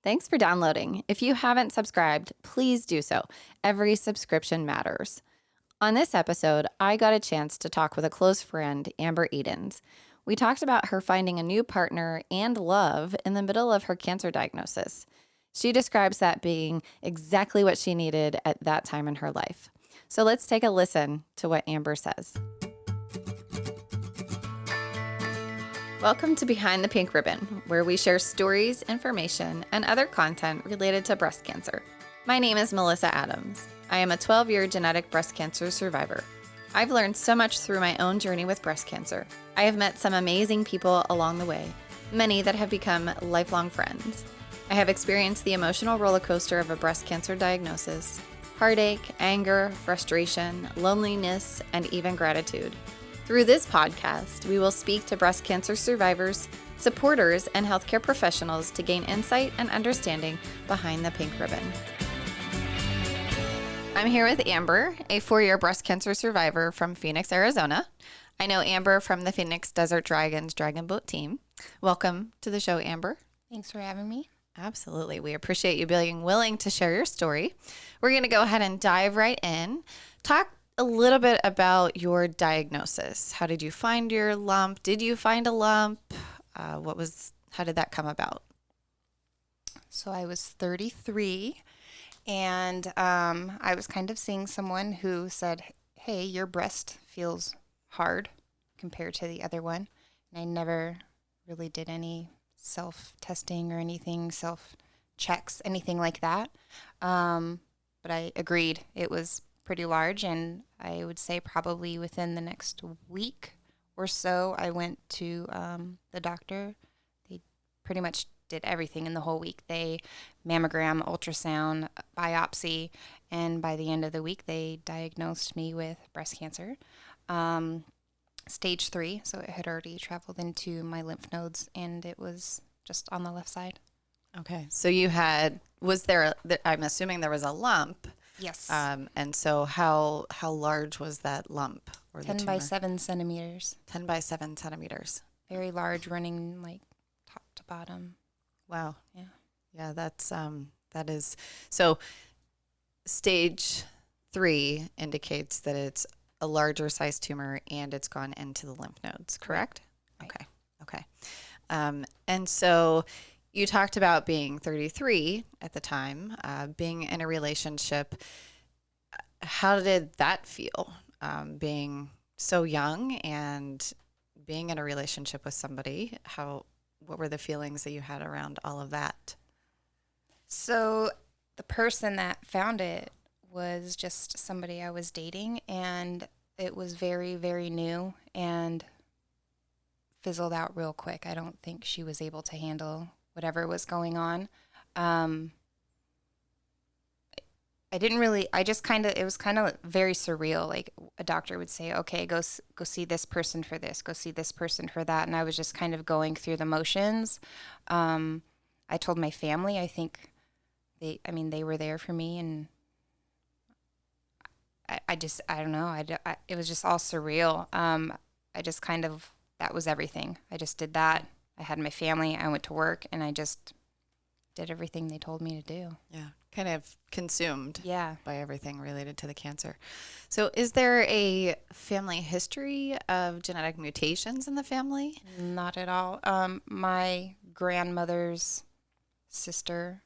Thanks for downloading. If you haven't subscribed, please do so. Every subscription matters. On this episode, I got a chance to talk with a close friend, Amber Edens. We talked about her finding a new partner and love in the middle of her cancer diagnosis. She describes that being exactly what she needed at that time in her life. So let's take a listen to what Amber says. Welcome to Behind the Pink Ribbon, where we share stories, information, and other content related to breast cancer. My name is Melissa Adams. I am a 12-year genetic breast cancer survivor. I've learned so much through my own journey with breast cancer. I have met some amazing people along the way, many that have become lifelong friends. I have experienced the emotional roller coaster of a breast cancer diagnosis, heartache, anger, frustration, loneliness, and even gratitude. Through this podcast, we will speak to breast cancer survivors, supporters, and healthcare professionals to gain insight and understanding behind the pink ribbon. I'm here with Amber, a 4-year breast cancer survivor from Phoenix, Arizona. I know Amber from the Phoenix Desert Dragons Dragon Boat team. Welcome to the show, Amber. Thanks for having me. Absolutely. We appreciate you being willing to share your story. We're going to go ahead and dive right in. Talk a little bit about your diagnosis. How did you find your lump? Did you find a lump? How did that come about? So I was 33 and I was kind of seeing someone who said, hey, your breast feels hard compared to the other one. And I never really did any self-testing or anything, self-checks, anything like that. But I agreed it was pretty large, and I would say probably within the next week or so, I went to the doctor. They pretty much did everything in the whole week. They mammogram, ultrasound, biopsy, and by the end of the week, they diagnosed me with breast cancer. Stage 3, so it had already traveled into my lymph nodes, and it was just on the left side. Okay, so I'm assuming there was a lump. Yes. And so how large was that lump or the 10 tumor? by 7 centimeters. 10 by 7 centimeters. Very large, running like top to bottom. Wow. Yeah. Yeah, that is, so stage 3 indicates that it's a larger size tumor and it's gone into the lymph nodes, correct? Right. Okay. And so you talked about being 33 at the time, being in a relationship. How did that feel, being so young and being in a relationship with somebody? What were the feelings that you had around all of that? So the person that found it was just somebody I was dating, and it was very, very new and fizzled out real quick. I don't think she was able to handle whatever was going on. It was kind of very surreal. Like a doctor would say, okay, go see this person for this, go see this person for that. And I was just kind of going through the motions. I told my family, I think they were there for me. And I don't know. It was just all surreal. That was everything. I just did that. I had my family, I went to work, and I just did everything they told me to do. Yeah, kind of consumed by everything related to the cancer. So is there a family history of genetic mutations in the family? Not at all. My grandmother's sister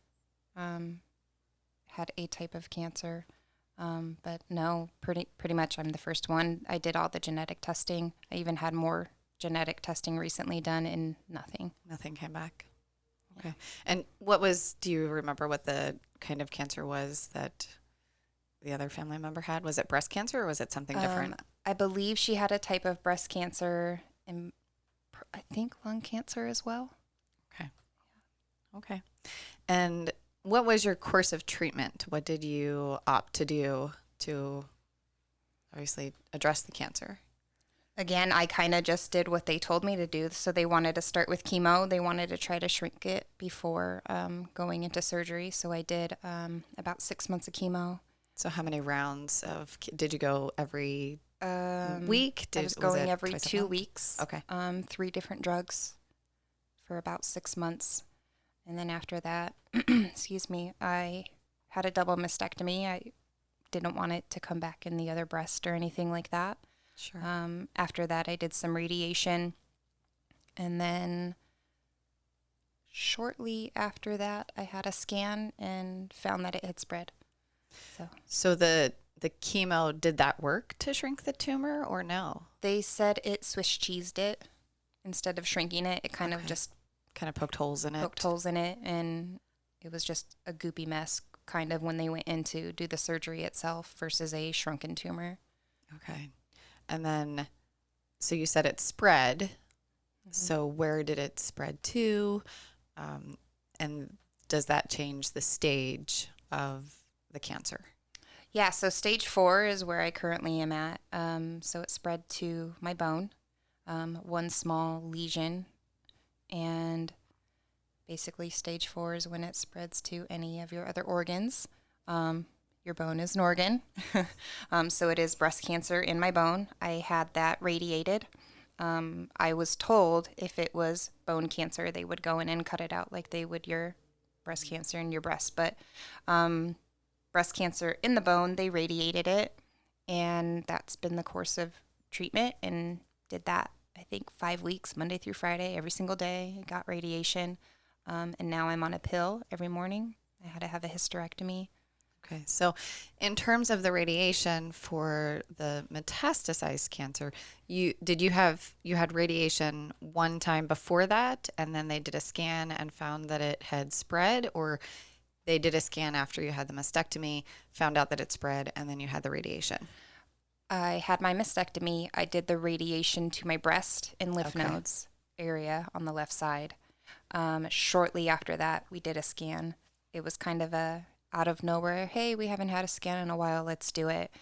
had a type of cancer, but no, pretty much I'm the first one. I did all the genetic testing. I even had more genetic testing recently done, and nothing came back. Okay. And do you remember what the kind of cancer was that the other family member had? Was it breast cancer or was it something different? I believe she had a type of breast cancer and I think lung cancer as well. Okay. And what was your course of treatment? What did you opt to do to obviously address the cancer? Again, I kind of just did what they told me to do. So they wanted to start with chemo. They wanted to try to shrink it before going into surgery. So I did about 6 months of chemo. So how many rounds did you go every week? I was going every 2 weeks. Okay. 3 different drugs for about 6 months. And then after that, excuse me, I had a double mastectomy. I didn't want it to come back in the other breast or anything like that. Sure. After that, I did some radiation. And then shortly after that, I had a scan and found that it had spread. So the chemo, did that work to shrink the tumor or no? They said it Swiss cheesed it. Instead of shrinking it, it kind of just kind of poked holes in it. And it was just a goopy mess kind of when they went in to do the surgery itself versus a shrunken tumor. Okay. And then, so you said it spread. Mm-hmm. So where did it spread to? And does that change the stage of the cancer? Yeah, so stage 4 is where I currently am at. So it spread to my bone, one small lesion, and basically stage 4 is when it spreads to any of your other organs. Your bone is an organ. So it is breast cancer in my bone. I had that radiated. I was told if it was bone cancer, they would go in and cut it out like they would your breast cancer in your breast. But breast cancer in the bone, they radiated it. And that's been the course of treatment, and did that, I think, 5 weeks, Monday through Friday, every single day. Got radiation. And now I'm on a pill every morning. I had to have a hysterectomy. Okay. So in terms of the radiation for the metastasized cancer, you had radiation one time before that, and then they did a scan and found that it had spread, or they did a scan after you had the mastectomy, found out that it spread, and then you had the radiation? I had my mastectomy. I did the radiation to my breast and lymph nodes area on the left side. Shortly after that, we did a scan. It was kind of a out of nowhere, hey, we haven't had a scan in a while, let's do it.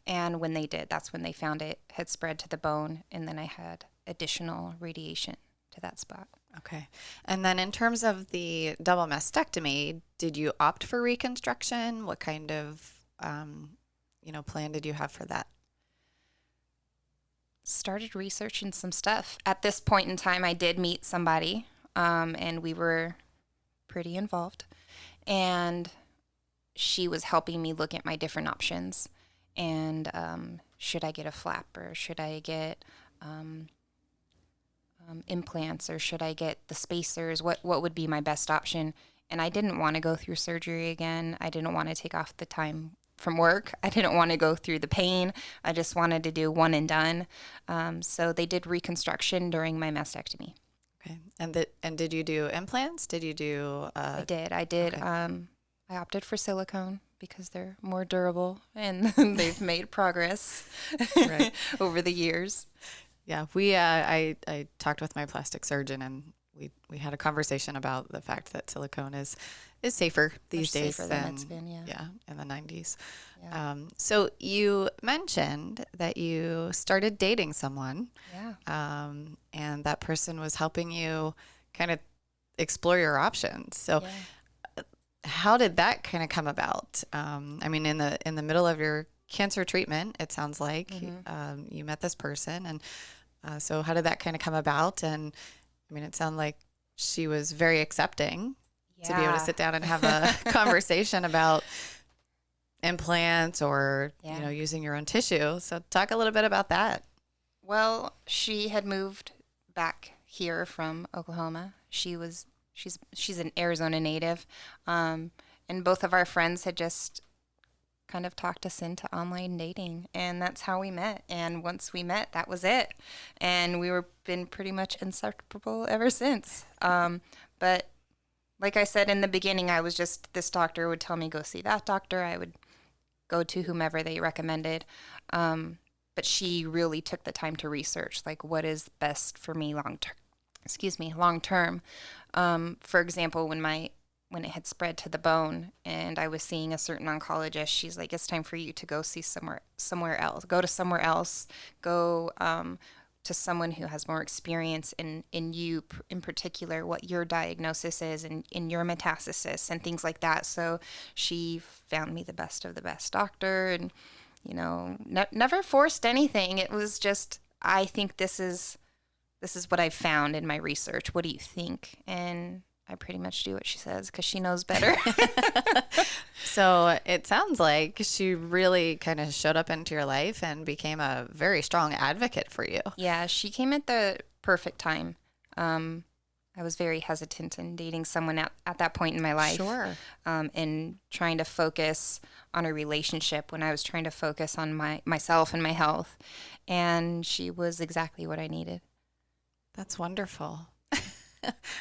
And when they did, that's when they found it had spread to the bone, and then I had additional radiation to that spot. Okay. And then in terms of the double mastectomy, did you opt for reconstruction? What kind of plan did you have for that? Started researching some stuff. At this point in time, I did meet somebody, and we were pretty involved. And she was helping me look at my different options. And should I get a flap, or should I get implants, or should I get the spacers? What would be my best option? And I didn't want to go through surgery again. I didn't want to take off the time from work. I didn't want to go through the pain. I just wanted to do one and done. So they did reconstruction during my mastectomy. Okay. And did you do implants? Did you do? I did. Okay. I opted for silicone because they're more durable, and they've made progress over the years. Yeah, I talked with my plastic surgeon, and we had a conversation about the fact that silicone is safer these days than it's been, in the 90s. Yeah. So you mentioned that you started dating someone, and that person was helping you kind of explore your options. So how did that kind of come about? I mean, in the middle of your cancer treatment, it sounds like you met this person, and so how did that kind of come about? And I mean, it sounded like she was very accepting to be able to sit down and have a conversation about implants or using your own tissue. So talk a little bit about that. Well, she had moved back here from Oklahoma. She's an Arizona native, and both of our friends had just kind of talked us into online dating, and that's how we met. And once we met, that was it, and we were been pretty much inseparable ever since. But like I said in the beginning, I was just, this doctor would tell me go see that doctor. I would go to whomever they recommended. But she really took the time to research, like, what is best for me long term. For example, when it had spread to the bone and I was seeing a certain oncologist, she's like, it's time for you to go see somewhere else. Go to somewhere else. Go to someone who has more experience in you, in particular, what your diagnosis is and in your metastasis and things like that. So she found me the best of the best doctor, and never forced anything. It was just, I think this is what I've found in my research. What do you think? And I pretty much do what she says because she knows better. So it sounds like she really kind of showed up into your life and became a very strong advocate for you. Yeah, she came at the perfect time. I was very hesitant in dating someone at that point in my life. Sure. And trying to focus on a relationship when I was trying to focus on myself and my health. And she was exactly what I needed. That's wonderful.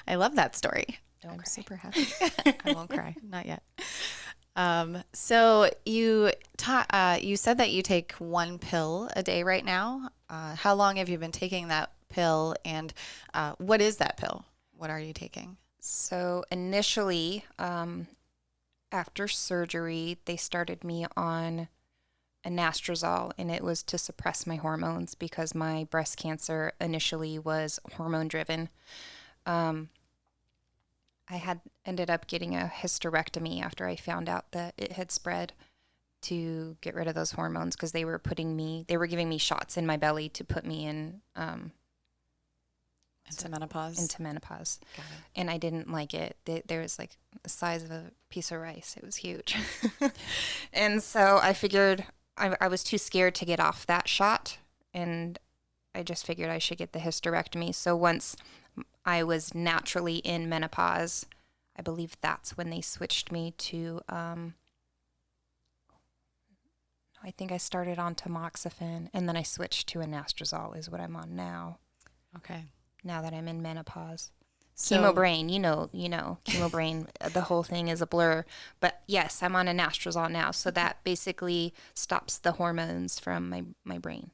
I love that story. Don't cry. Super happy. I won't cry. Not yet. So you said that you take one pill a day right now. How long have you been taking that pill, and what is that pill? What are you taking? So initially, after surgery, they started me on anastrozole, and it was to suppress my hormones because my breast cancer initially was hormone driven. I had ended up getting a hysterectomy after I found out that it had spread to get rid of those hormones because they were giving me shots in my belly to put me in Into menopause. Got it. And I didn't like it. There was like the size of a piece of rice. It was huge. And so I figured I was too scared to get off that shot, and I just figured I should get the hysterectomy. So once I was naturally in menopause, I believe that's when they switched me to, I think I started on tamoxifen, and then I switched to anastrozole is what I'm on now. Okay. Now that I'm in menopause. So, Chemo brain, you know, chemo brain, the whole thing is a blur. But yes, I'm on anastrozole now. So that basically stops the hormones from my brain.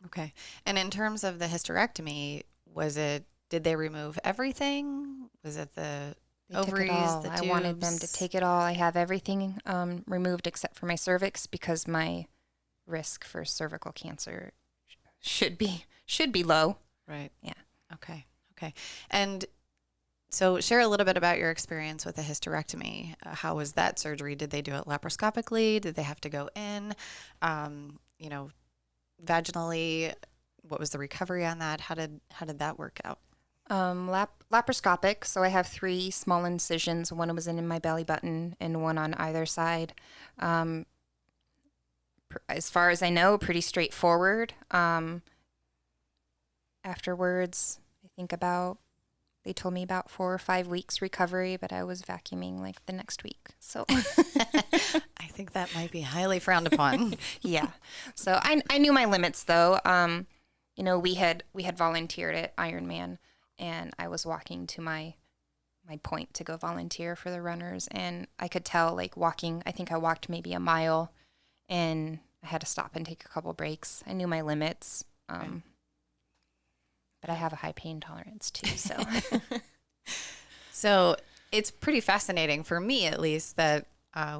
okay. And in terms of the hysterectomy, did they remove everything? Was it the They ovaries, took it all. the I tubes? wanted them to take it all. I have everything removed except for my cervix because my risk for cervical cancer should be low. Right. Yeah. Okay. And so share a little bit about your experience with the hysterectomy. How was that surgery? Did they do it laparoscopically? Did they have to go in? Vaginally? What was the recovery on that? How did that work out? Laparoscopic. So I have 3 small incisions. One was in my belly button and one on either side. As far as I know, pretty straightforward. Afterwards, I think they told me about 4 or 5 weeks recovery, but I was vacuuming like the next week. So I think that might be highly frowned upon. yeah. So I knew my limits though. We had volunteered at Ironman, and I was walking to my point to go volunteer for the runners, and I could tell like walking, I think I walked maybe a mile, and I had to stop and take a couple breaks. I knew my limits. Right. But I have a high pain tolerance too, so. So it's pretty fascinating for me, at least, that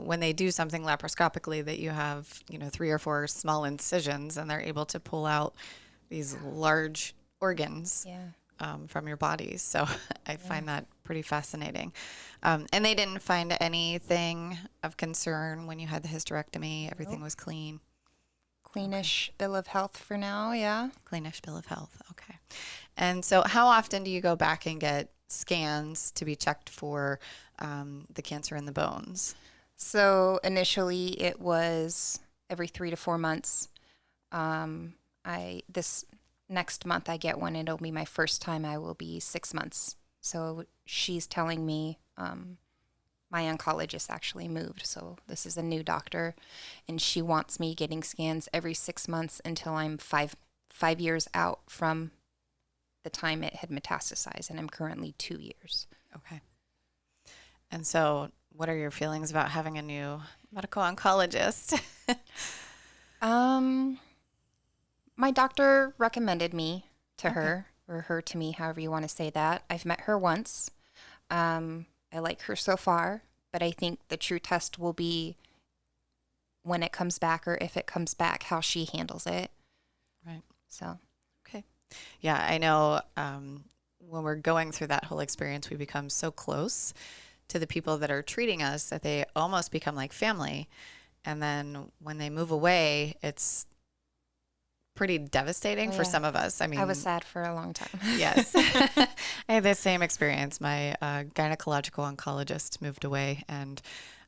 when they do something laparoscopically, that you have 3 or 4 small incisions, and they're able to pull out these large organs from your body. So I find that pretty fascinating. And they didn't find anything of concern when you had the hysterectomy. Everything was clean. Cleanish bill of health for now, yeah. Cleanish bill of health. Okay. And so how often do you go back and get scans to be checked for the cancer in the bones? So initially it was every 3 to 4 months. This next month I get one. It'll be my first time. I will be 6 months. So she's telling me, my oncologist actually moved. So this is a new doctor, and she wants me getting scans every 6 months until I'm five years out from the time it had metastasized, and I'm currently 2 years. Okay. And so what are your feelings about having a new medical oncologist? My doctor recommended me to her, or her to me, however you want to say that. I've met her once. I like her so far, but I think the true test will be when it comes back, or if it comes back, how she handles it. Right. So. Okay. Yeah, I know when we're going through that whole experience, we become so close to the people that are treating us that they almost become like family. And then when they move away, it's pretty devastating for some of us. I mean, I was sad for a long time. Yes. I had the same experience. My gynecological oncologist moved away and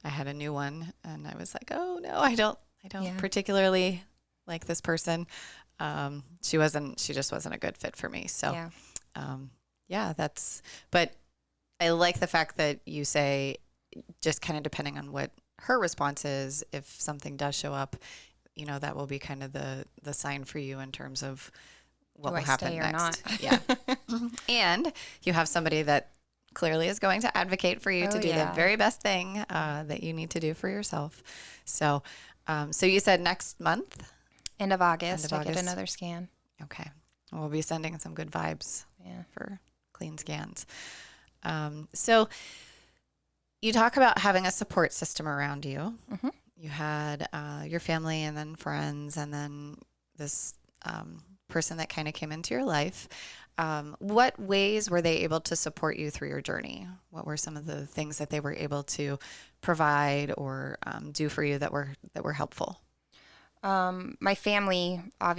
I had a new one and I was like, oh no, I don't particularly like this person. She just wasn't a good fit for me. So, but I like the fact that you say just kind of depending on what her response is, if something does show up, that will be kind of the sign for you in terms of what will happen stay next. Or not? Yeah. And you have somebody that clearly is going to advocate for you to do the very best thing that you need to do for yourself. So, so you said next month? End of August, I get another scan. Okay. We'll be sending some good vibes for clean scans. So you talk about having a support system around you. Mm-hmm. You had your family and then friends and then this person that kind of came into your life. What ways were they able to support you through your journey? What were some of the things that they were able to provide or do for you that were helpful? My family, I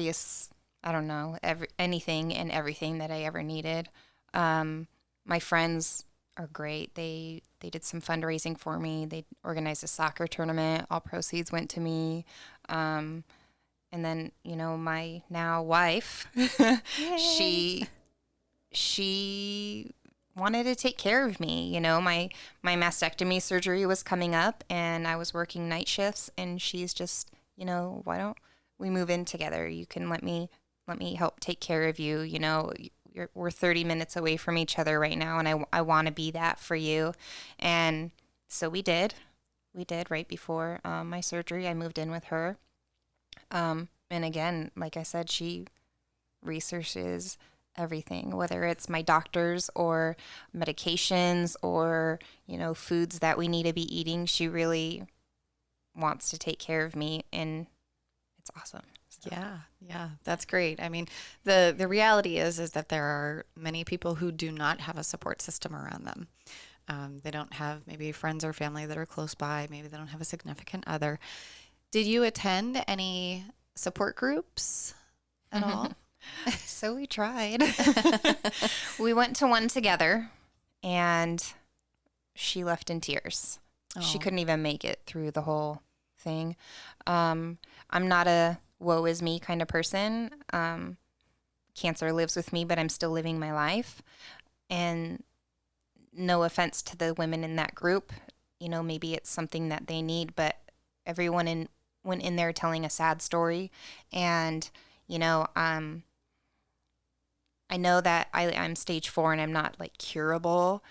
don't know, anything and everything that I ever needed. My friends are great. They did some fundraising for me. They organized a soccer tournament. All proceeds went to me. And then, my now wife, she wanted to take care of me. My mastectomy surgery was coming up and I was working night shifts and she's just, why don't we move in together? You can let me help take care of you. We're 30 minutes away from each other right now, and I want to be that for you. And so we did. Right before my surgery. I moved in with her. And again, like I said, she researches everything, whether it's my doctors or medications or, foods that we need to be eating. She really wants to take care of me, and it's awesome. So. Yeah, that's great. I mean, the reality is that there are many people who do not have a support system around them. They don't have maybe friends or family that are close by. Maybe they don't have a significant other. Did you attend any support groups at all? So we tried. We went to one together, and she left in tears. Oh. She couldn't even make it through the whole thing. I'm not a woe is me kind of person. Cancer lives with me, but I'm still living my life. And no offense to the women in that group, maybe it's something that they need, but everyone went in there telling a sad story. And, I know that I'm stage 4 and I'm not like curable,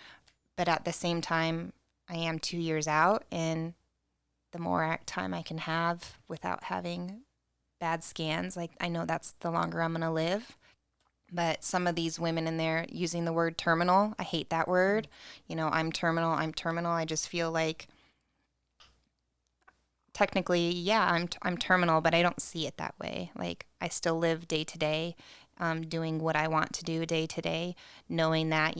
but at the same time, I am 2 years out, and the more time I can have without having bad scans, like I know that's the longer I'm going to live. But some of these women in there using the word terminal, I hate that word. I'm terminal. I just feel like technically, yeah, I'm terminal, but I don't see it that way. Like I still live day to day, doing what I want to do day to day, knowing that,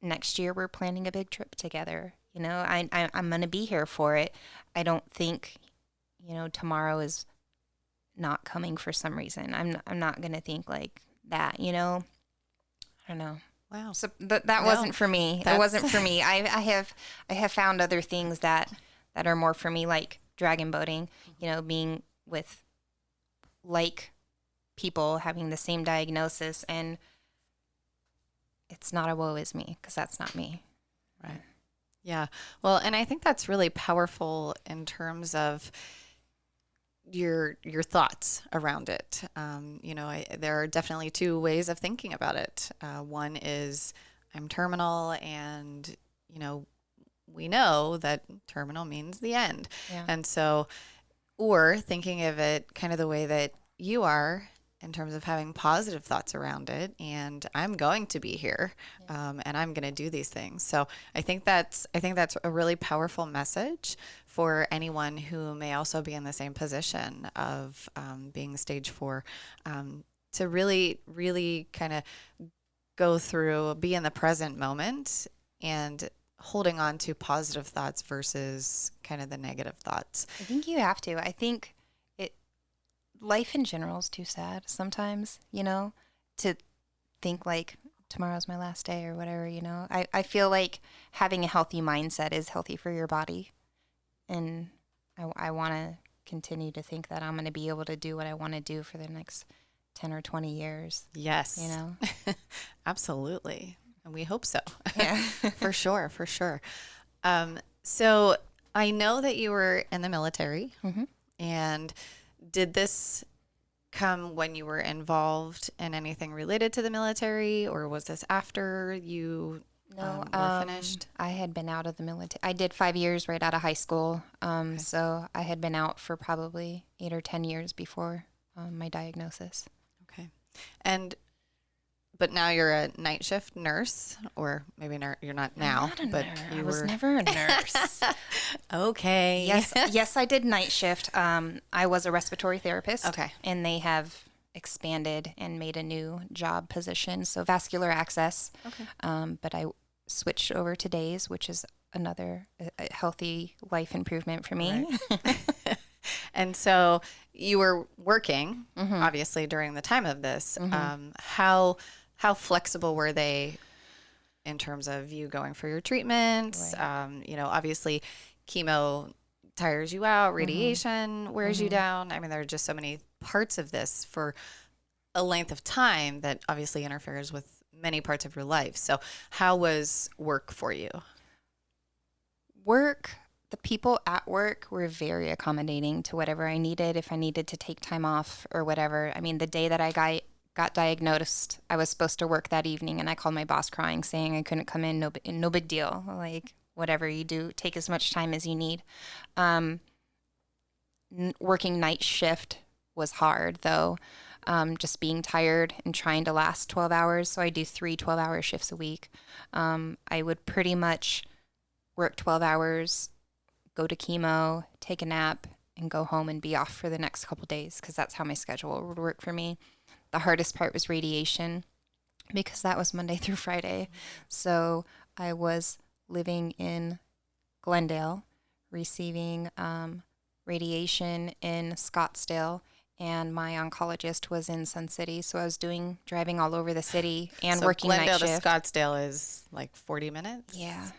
next year we're planning a big trip together. I'm going to be here for it. I don't think, tomorrow is not coming for some reason. I'm not going to think like that, I don't know. Wow. So that wasn't for me. It wasn't for me. I have found other things that are more for me, like dragon boating, being with like people having the same diagnosis, and it's not a woe is me, because that's not me. Right. Yeah. Well, and I think that's really powerful in terms of your thoughts around it. There are definitely two ways of thinking about it. One is I'm terminal, and, we know that terminal means the end. Yeah. And so, or thinking of it kind of the way that you are, in terms of having positive thoughts around it, and I'm going to be here, and I'm going to do these things. So I think that's a really powerful message for anyone who may also be in the same position of being stage 4, to really, really kind of go through, be in the present moment, and holding on to positive thoughts versus kind of the negative thoughts. I think you have to. I think life in general is too sad sometimes, to think like tomorrow's my last day or whatever, I feel like having a healthy mindset is healthy for your body. And I want to continue to think that I'm going to be able to do what I want to do for the next 10 or 20 years. Yes. Absolutely. And we hope so. Yeah. For sure. For sure. So I know that you were in the military. Mm-hmm. And did this come when you were involved in anything related to the military, or was this after you were finished? I had been out of the military. I did 5 years right out of high school. Okay. So I had been out for probably 8 or 10 years before my diagnosis. Okay. But now you're a night shift nurse, or maybe you're not now, but you I was were never a nurse. Okay. Yes, I did night shift. I was a respiratory therapist. Okay. And they have expanded and made a new job position, so vascular access. Okay. But I switched over to days, which is another healthy life improvement for me. Right. And so you were working, Mm-hmm. obviously, during the time of this. Mm-hmm. How flexible were they in terms of you going for your treatments? Right. Obviously, chemo tires you out, Mm-hmm. radiation wears you Mm-hmm. down. I mean, there are just so many parts of this for a length of time that obviously interferes with many parts of your life. So how was work for you? The people at work were very accommodating to whatever I needed. If I needed to take time off or whatever. I mean, the day that I got diagnosed, I was supposed to work that evening, and I called my boss crying, saying I couldn't come in. No big deal. Like, whatever you do, take as much time as you need. Working night shift was hard, though. Just being tired and trying to last 12 hours. So I do 3 12-hour shifts a week. I would pretty much work 12 hours, go to chemo, take a nap, and go home and be off for the next couple days, because that's how my schedule would work for me. The hardest part was radiation, because that was Monday through Friday. So I was living in Glendale, receiving radiation in Scottsdale, and my oncologist was in Sun City. So I was driving all over the city and So working Glendale night shift. to Scottsdale is like 40 minutes. Yeah.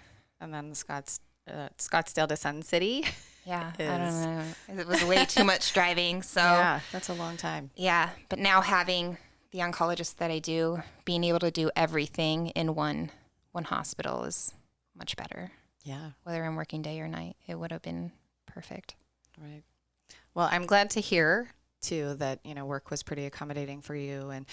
And then Scottsdale to Sun City. Yeah, I don't know. It was way too much driving. So Yeah, that's a long time. yeah, but now having the oncologist that I do, being able to do everything in one hospital is much better. Yeah. Whether I'm working day or night, it would have been perfect. Right. Well, I'm glad to hear too that, work was pretty accommodating for you. And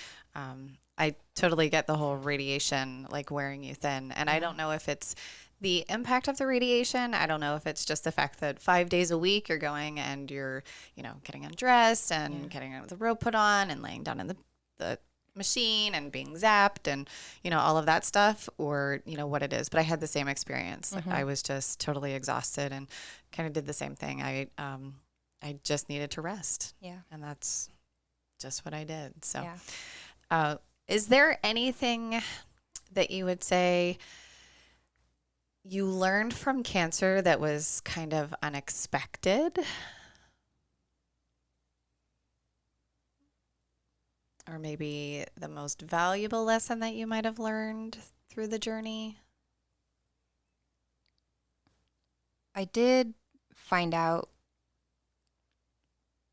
I totally get the whole radiation, like wearing you thin. And I don't know if it's the impact of the radiation. I don't know if it's just the fact that 5 days a week you're going and you're, getting undressed and getting the robe put on and laying down in the machine and being zapped and, all of that stuff, or, what it is. But I had the same experience. Mm-hmm. I was just totally exhausted and kind of did the same thing. I just needed to rest. Yeah. And that's just what I did. So, Yeah. Is there anything that you would say you learned from cancer that was kind of unexpected? Or maybe the most valuable lesson that you might have learned through the journey? I did find out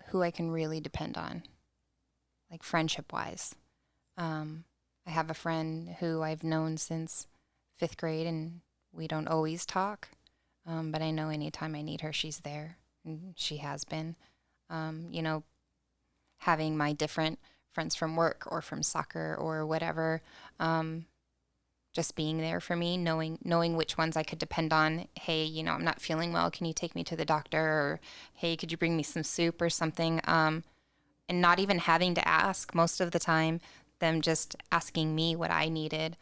who I can really depend on, like friendship-wise. I have a friend who I've known since 5th grade, and we don't always talk, but I know anytime I need her, she's there, and she has been. Having my different friends from work or from soccer or whatever, just being there for me, knowing which ones I could depend on. Hey, I'm not feeling well. Can you take me to the doctor? Or, hey, could you bring me some soup or something? And not even having to ask most of the time, them just asking me what I needed.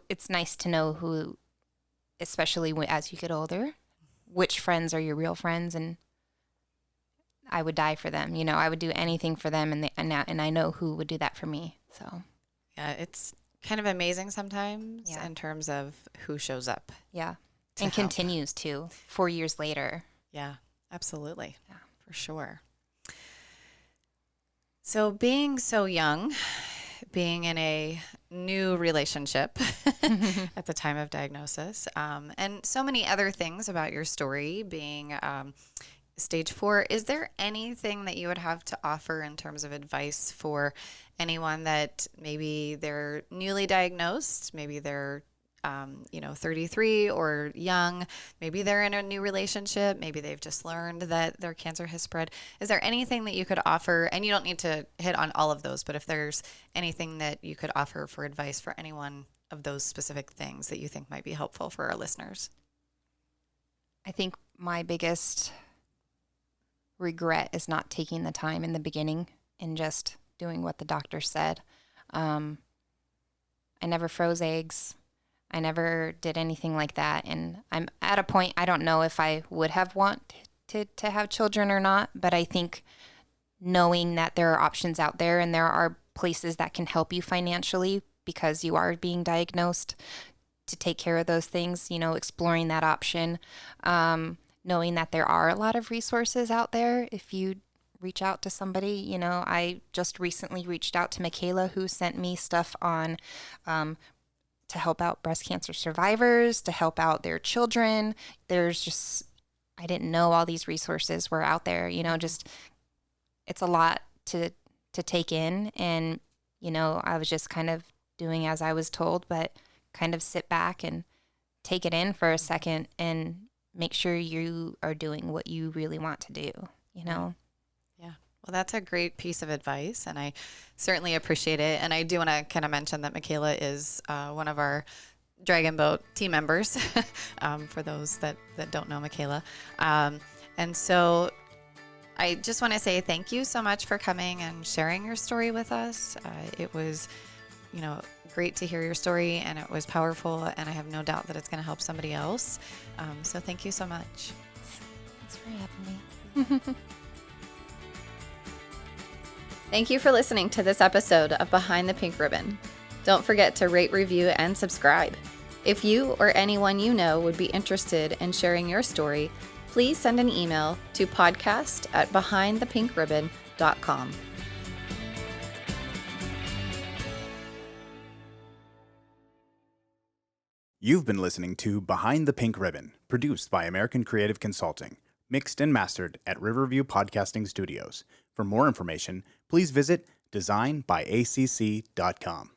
It's nice to know who, especially as you get older, which friends are your real friends, and I would die for them. I would do anything for them, and I know who would do that for me. So Yeah, it's kind of amazing sometimes in terms of who shows up. Yeah. to And help. continues to 4 years later. Yeah, absolutely. Yeah. For sure. So being so young, being in a new relationship at the time of diagnosis, and so many other things about your story being stage 4, is there anything that you would have to offer in terms of advice for anyone that maybe they're newly diagnosed, maybe they're 33 or young, maybe they're in a new relationship, maybe they've just learned that their cancer has spread. Is there anything that you could offer? And you don't need to hit on all of those, but if there's anything that you could offer for advice for any one of those specific things that you think might be helpful for our listeners. I think my biggest regret is not taking the time in the beginning and just doing what the doctor said. I never froze eggs. I never did anything like that. And I'm at a point, I don't know if I would have wanted to have children or not, but I think knowing that there are options out there and there are places that can help you financially because you are being diagnosed to take care of those things, exploring that option, knowing that there are a lot of resources out there if you reach out to somebody. I just recently reached out to Michaela, who sent me stuff on to help out breast cancer survivors, to help out their children. I didn't know all these resources were out there, it's a lot to take in. And, I was just kind of doing as I was told, but kind of sit back and take it in for a second and make sure you are doing what you really want to do, Yeah. Well, that's a great piece of advice, and I certainly appreciate it. And I do want to kind of mention that Michaela is one of our Dragon Boat team members, for those that don't know Michaela. And so I just want to say thank you so much for coming and sharing your story with us. It was, great to hear your story, and it was powerful, and I have no doubt that it's going to help somebody else. So thank you so much. Thanks for having me. Thank you for listening to this episode of Behind the Pink Ribbon. Don't forget to rate, review, and subscribe. If you or anyone you know would be interested in sharing your story, please send an email to podcast@behindthepinkribbon.com. You've been listening to Behind the Pink Ribbon, produced by American Creative Consulting, mixed and mastered at Riverview Podcasting Studios. For more information, please visit designbyacc.com.